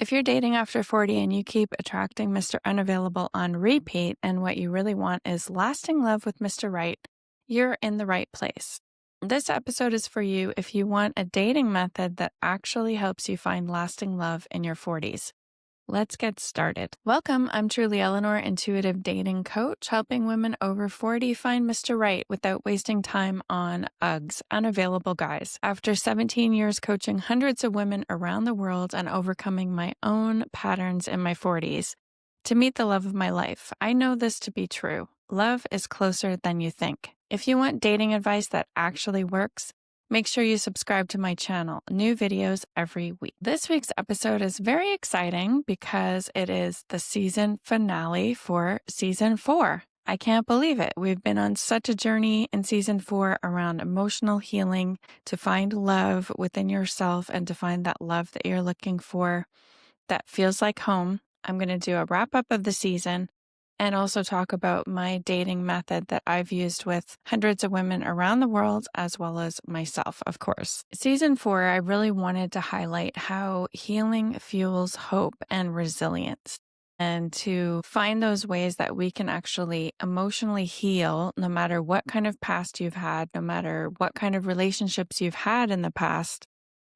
If you're dating after 40 and you keep attracting Mr. Unavailable on repeat, and what you really want is lasting love with Mr. Right, you're in the right place. This episode is for you if you want a dating method that actually helps you find lasting love in your 40s. Let's get started. Welcome, I'm Truly Eleanor, intuitive dating coach, helping women over 40 find Mr. Right without wasting time on UGs, unavailable guys. After 17 years coaching hundreds of women around the world and overcoming my own patterns in my 40s to meet the love of my life, I know this to be true. Love is closer than you think. If you want dating advice that actually works, make sure you subscribe to my channel. New videos every week. This week's episode is very exciting because it is the season finale for season 4. I can't believe it. We've been on such a journey in season 4 around emotional healing to find love within yourself and to find that love that you're looking for that feels like home. I'm going to do a wrap up of the season and also talk about my dating method that I've used with hundreds of women around the world, as well as myself, of course. Season 4, I really wanted to highlight how healing fuels hope and resilience, and to find those ways that we can actually emotionally heal no matter what kind of past you've had, no matter what kind of relationships you've had in the past,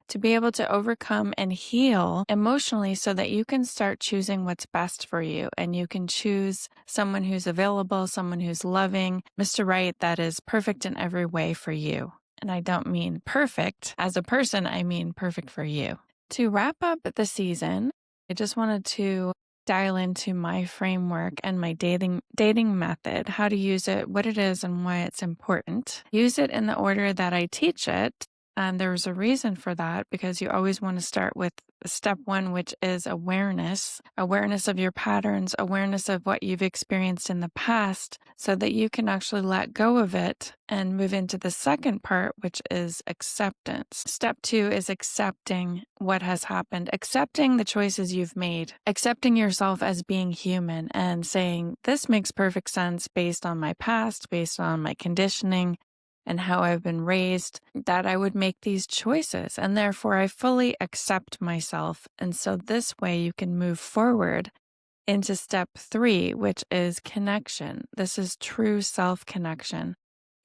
to be able to overcome and heal emotionally so that you can start choosing what's best for you. And you can choose someone who's available, someone who's loving, Mr. Right, that is perfect in every way for you. And I don't mean perfect as a person, I mean perfect for you. To wrap up the season, I just wanted to dial into my framework and my dating method, how to use it, what it is, and why it's important. Use it in the order that I teach it. And there's a reason for that, because you always want to start with step 1, which is awareness of your patterns, awareness of what you've experienced in the past, so that you can actually let go of it and move into the second part, which is acceptance. Step 2 is accepting what has happened, accepting the choices you've made, accepting yourself as being human and saying, this makes perfect sense based on my past, based on my conditioning, and how I've been raised, that I would make these choices. And therefore, I fully accept myself. And so this way you can move forward into step 3, which is connection. This is true self-connection.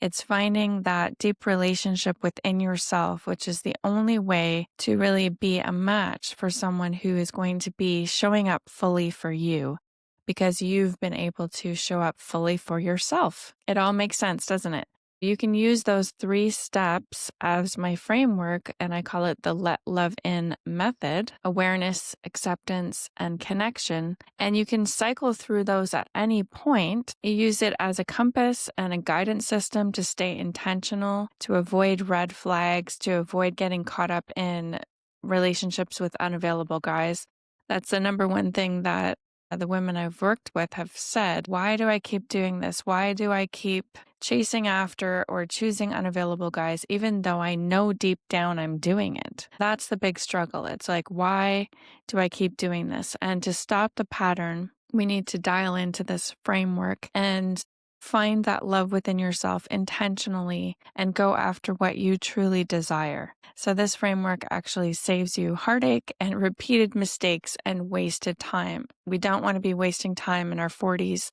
It's finding that deep relationship within yourself, which is the only way to really be a match for someone who is going to be showing up fully for you, because you've been able to show up fully for yourself. It all makes sense, doesn't it? You can use those 3 steps as my framework, and I call it the Let Love In method: awareness, acceptance, and connection. And you can cycle through those at any point. You use it as a compass and a guidance system to stay intentional, to avoid red flags, to avoid getting caught up in relationships with unavailable guys. That's the number one thing that the women I've worked with have said. Why do I keep doing this? Why do I keep chasing after or choosing unavailable guys, even though I know deep down I'm doing it? That's the big struggle. It's like, why do I keep doing this? And to stop the pattern, we need to dial into this framework and find that love within yourself intentionally and go after what you truly desire. So this framework actually saves you heartache and repeated mistakes and wasted time. We don't want to be wasting time in our 40s,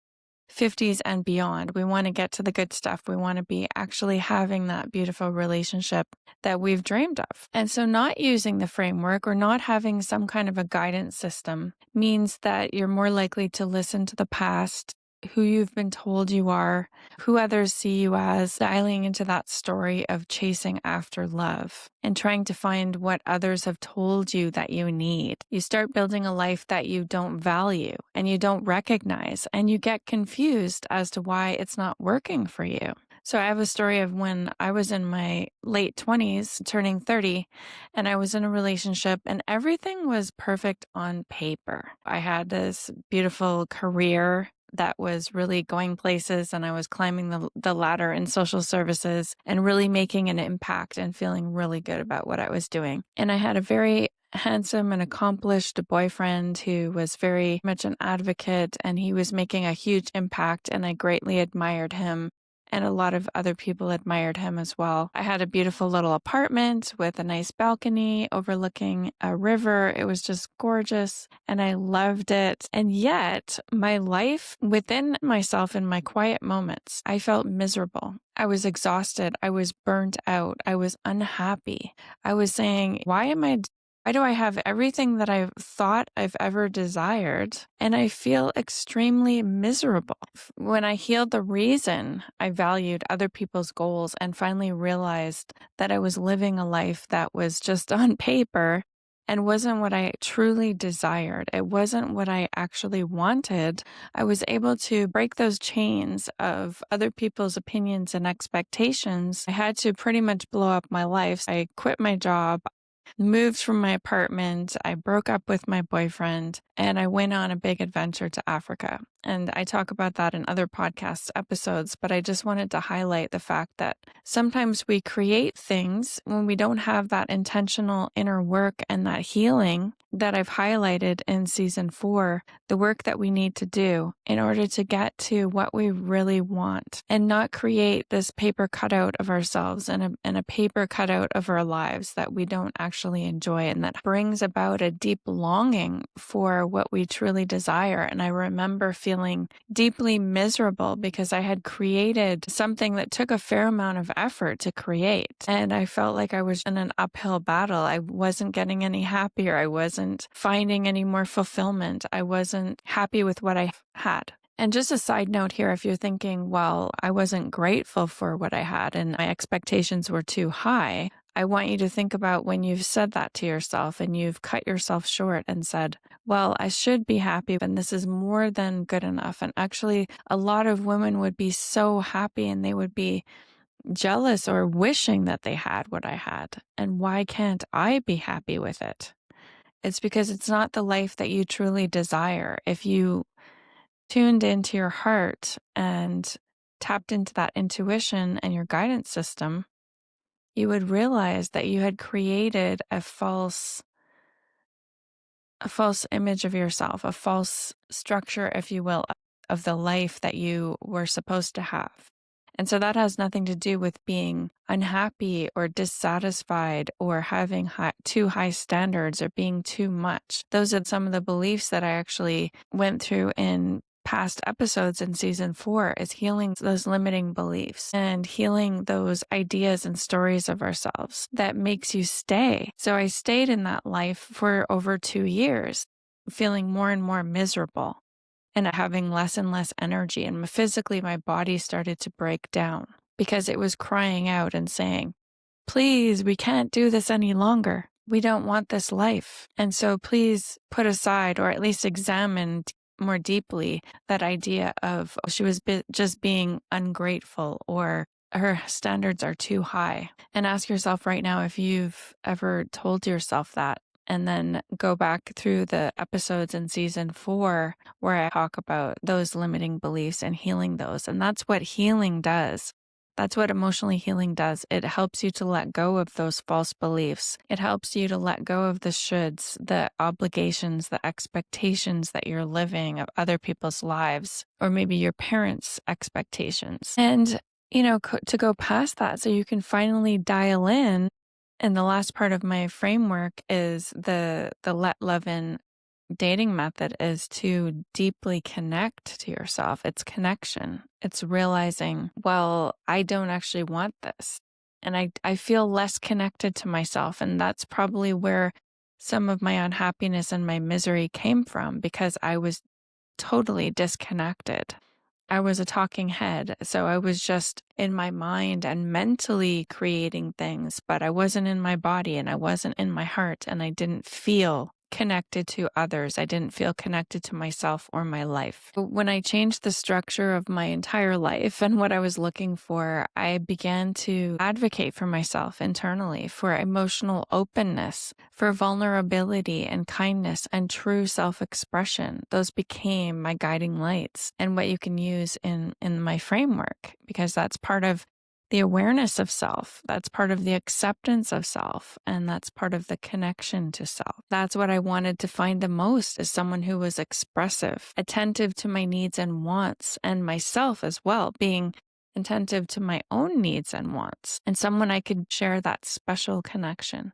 50s, and beyond. We want to get to the good stuff. We want to be actually having that beautiful relationship that we've dreamed of. And so not using the framework or not having some kind of a guidance system means that you're more likely to listen to the past, who you've been told you are, who others see you as, dialing into that story of chasing after love and trying to find what others have told you that you need. You start building a life that you don't value and you don't recognize, and you get confused as to why it's not working for you. So I have a story of when I was in my late 20s, turning 30, and I was in a relationship and everything was perfect on paper. I had this beautiful career that was really going places, and I was climbing the ladder in social services and really making an impact and feeling really good about what I was doing. And I had a very handsome and accomplished boyfriend who was very much an advocate, and he was making a huge impact, and I greatly admired him. and a lot of other people admired him as well. I had a beautiful little apartment with a nice balcony overlooking a river. It was just gorgeous, and I loved it. And yet, my life within myself in my quiet moments, I felt miserable. I was exhausted. I was burnt out. I was unhappy. I was saying, why do I have everything that I've thought I've ever desired, and I feel extremely miserable? When I healed the reason I valued other people's goals and finally realized that I was living a life that was just on paper and wasn't what I truly desired, it wasn't what I actually wanted, I was able to break those chains of other people's opinions and expectations. I had to pretty much blow up my life. I quit my job, moved from my apartment. I broke up with my boyfriend, and I went on a big adventure to Africa. And I talk about that in other podcast episodes, but I just wanted to highlight the fact that sometimes we create things when we don't have that intentional inner work and that healing that I've highlighted in season 4, the work that we need to do in order to get to what we really want and not create this paper cutout of ourselves and a paper cutout of our lives that we don't actually enjoy, and that brings about a deep longing for what we truly desire. And I remember feeling deeply miserable because I had created something that took a fair amount of effort to create. And I felt like I was in an uphill battle. I wasn't getting any happier. I wasn't finding any more fulfillment. I wasn't happy with what I had. And just a side note here, if you're thinking, well, I wasn't grateful for what I had and my expectations were too high, I want you to think about when you've said that to yourself and you've cut yourself short and said, well, I should be happy, and this is more than good enough. And actually, a lot of women would be so happy and they would be jealous or wishing that they had what I had. And why can't I be happy with it? It's because it's not the life that you truly desire. If you tuned into your heart and tapped into that intuition and your guidance system, you would realize that you had created a false image of yourself, a false structure, if you will, of the life that you were supposed to have. And so that has nothing to do with being unhappy or dissatisfied or having too high standards or being too much. Those are some of the beliefs that I actually went through in past episodes in season 4, is healing those limiting beliefs and healing those ideas and stories of ourselves that makes you stay. So I stayed in that life for over 2 years, feeling more and more miserable and having less and less energy. And physically, my body started to break down because it was crying out and saying, please, we can't do this any longer. We don't want this life. And so please put aside, or at least examine more deeply, that idea of she was just being ungrateful or her standards are too high. And ask yourself right now if you've ever told yourself that. And then go back through the episodes in season 4 where I talk about those limiting beliefs and healing those. And that's what healing does. That's what emotionally healing does. It helps you to let go of those false beliefs. It helps you to let go of the shoulds, the obligations, the expectations that you're living of other people's lives, or maybe your parents' expectations. And, to go past that so you can finally dial in. And the last part of my framework is the let love in dating method is to deeply connect to yourself. It's connection. It's realizing, well, I don't actually want this. And I feel less connected to myself. And that's probably where some of my unhappiness and my misery came from, because I was totally disconnected. I was a talking head, so I was just in my mind and mentally creating things, but I wasn't in my body and I wasn't in my heart, and I didn't feel connected to others. I didn't feel connected to myself or my life. When I changed the structure of my entire life and what I was looking for, I began to advocate for myself internally, for emotional openness, for vulnerability and kindness and true self-expression. Those became my guiding lights and what you can use in my framework, because that's part of the awareness of self. That's part of the acceptance of self. And that's part of the connection to self. That's what I wanted to find the most, is someone who was expressive, attentive to my needs and wants, and myself as well, being attentive to my own needs and wants, and someone I could share that special connection.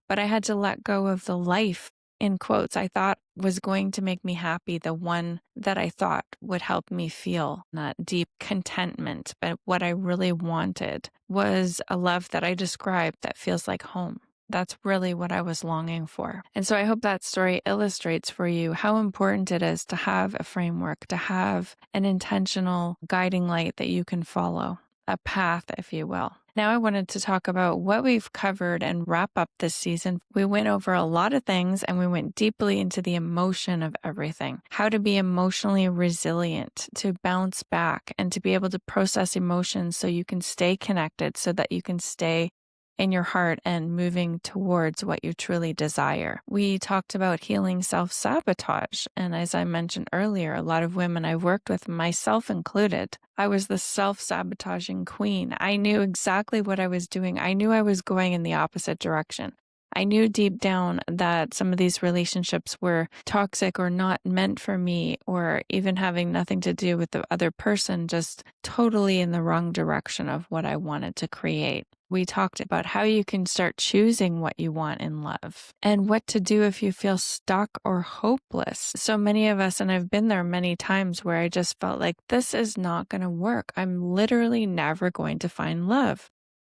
But I had to let go of the life, in quotes, I thought was going to make me happy, the one that I thought would help me feel that deep contentment. But what I really wanted was a love that I described that feels like home. That's really what I was longing for. And so I hope that story illustrates for you how important it is to have a framework, to have an intentional guiding light that you can follow, a path, if you will. Now I wanted to talk about what we've covered and wrap up this season. We went over a lot of things and we went deeply into the emotion of everything, how to be emotionally resilient, to bounce back and to be able to process emotions so you can stay connected, so that you can stay in your heart and moving towards what you truly desire. We talked about healing self-sabotage. And as I mentioned earlier, a lot of women I've worked with, myself included, I was the self-sabotaging queen. I knew exactly what I was doing. I knew I was going in the opposite direction. I knew deep down that some of these relationships were toxic or not meant for me, or even having nothing to do with the other person, just totally in the wrong direction of what I wanted to create. We talked about how you can start choosing what you want in love and what to do if you feel stuck or hopeless. So many of us, and I've been there many times, where I just felt like this is not going to work. I'm literally never going to find love.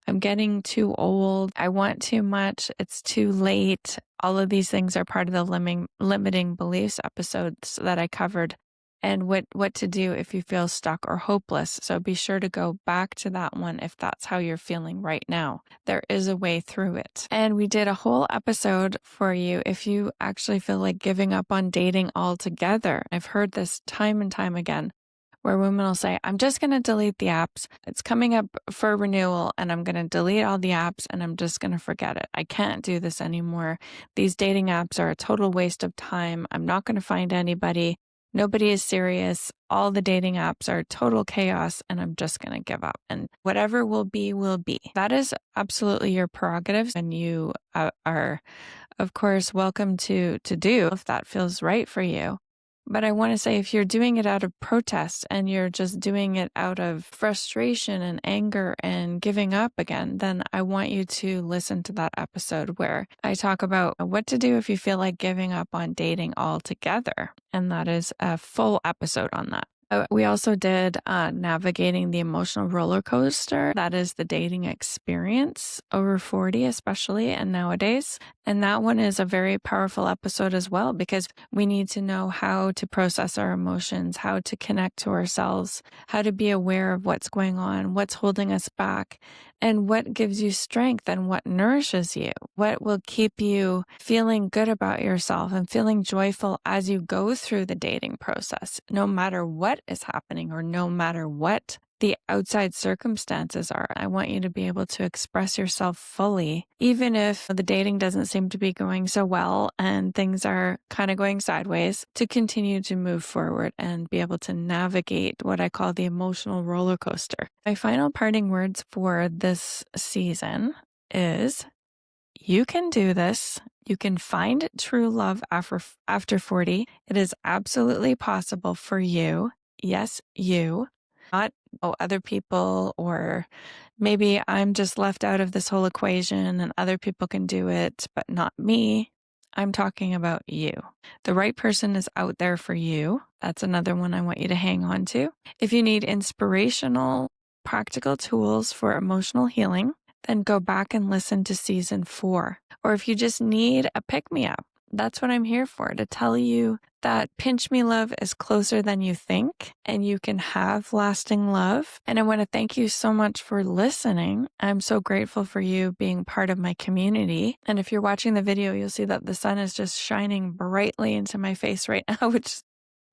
I'm getting too old. I want too much. It's too late. All of these things are part of the limiting beliefs episodes that I covered, and what to do if you feel stuck or hopeless. So be sure to go back to that one if that's how you're feeling right now. There is a way through it. And we did a whole episode for you if you actually feel like giving up on dating altogether. I've heard this time and time again, where women will say, I'm just going to delete the apps. It's coming up for renewal and I'm going to delete all the apps and I'm just going to forget it. I can't do this anymore. These dating apps are a total waste of time. I'm not going to find anybody. Nobody is serious. All the dating apps are total chaos and I'm just going to give up. And whatever will be, will be. That is absolutely your prerogative. And you are, of course, welcome to do if that feels right for you. But I want to say, if you're doing it out of protest and you're just doing it out of frustration and anger and giving up again, then I want you to listen to that episode where I talk about what to do if you feel like giving up on dating altogether. And that is a full episode on that. We also did navigating the emotional roller coaster. That is the dating experience over 40, especially, and nowadays. And that one is a very powerful episode as well, because we need to know how to process our emotions, how to connect to ourselves, how to be aware of what's going on, what's holding us back, and what gives you strength and what nourishes you, what will keep you feeling good about yourself and feeling joyful as you go through the dating process, no matter what is happening or no matter what the outside circumstances are. I want you to be able to express yourself fully, even if the dating doesn't seem to be going so well and things are kind of going sideways, to continue to move forward and be able to navigate what I call the emotional roller coaster. My final parting words for this season is, you can do this. You can find true love after 40. It is absolutely possible for you. Yes, you. Not other people, or maybe I'm just left out of this whole equation and other people can do it, but not me. I'm talking about you. The right person is out there for you. That's another one I want you to hang on to. If you need inspirational, practical tools for emotional healing, then go back and listen to season 4. Or if you just need a pick-me-up, that's what I'm here for, to tell you that pinch me love is closer than you think and you can have lasting love. And I want to thank you so much for listening. I'm so grateful for you being part of my community. And if you're watching the video, you'll see that the sun is just shining brightly into my face right now, which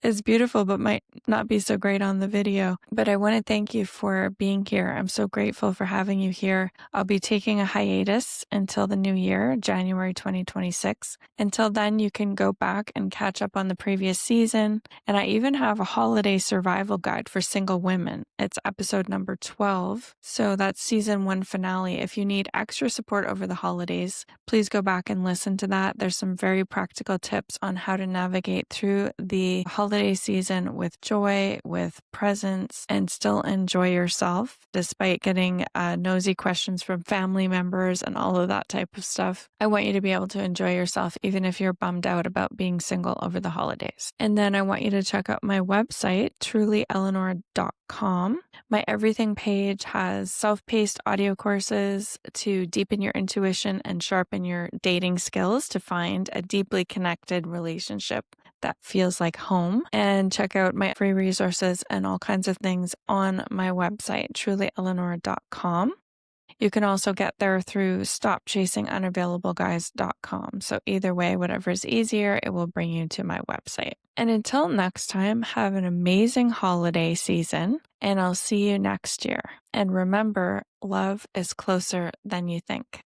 is beautiful, but might not be so great on the video. But I want to thank you for being here. I'm so grateful for having you here. I'll be taking a hiatus until the new year, January 2026. Until then, you can go back and catch up on the previous season. And I even have a holiday survival guide for single women. It's episode number 12. So that's season 1 finale. If you need extra support over the holidays, please go back and listen to that. There's some very practical tips on how to navigate through the holiday holiday season with joy, with presence, and still enjoy yourself despite getting nosy questions from family members and all of that type of stuff. I want you to be able to enjoy yourself even if you're bummed out about being single over the holidays. And then I want you to check out my website, trulyeleanor.com. My everything page has self-paced audio courses to deepen your intuition and sharpen your dating skills to find a deeply connected relationship that feels like home. And check out my free resources and all kinds of things on my website, trulyeleanor.com. You can also get there through stopchasingunavailableguys.com. So either way, whatever is easier, it will bring you to my website. And until next time, have an amazing holiday season, and I'll see you next year. And remember, love is closer than you think.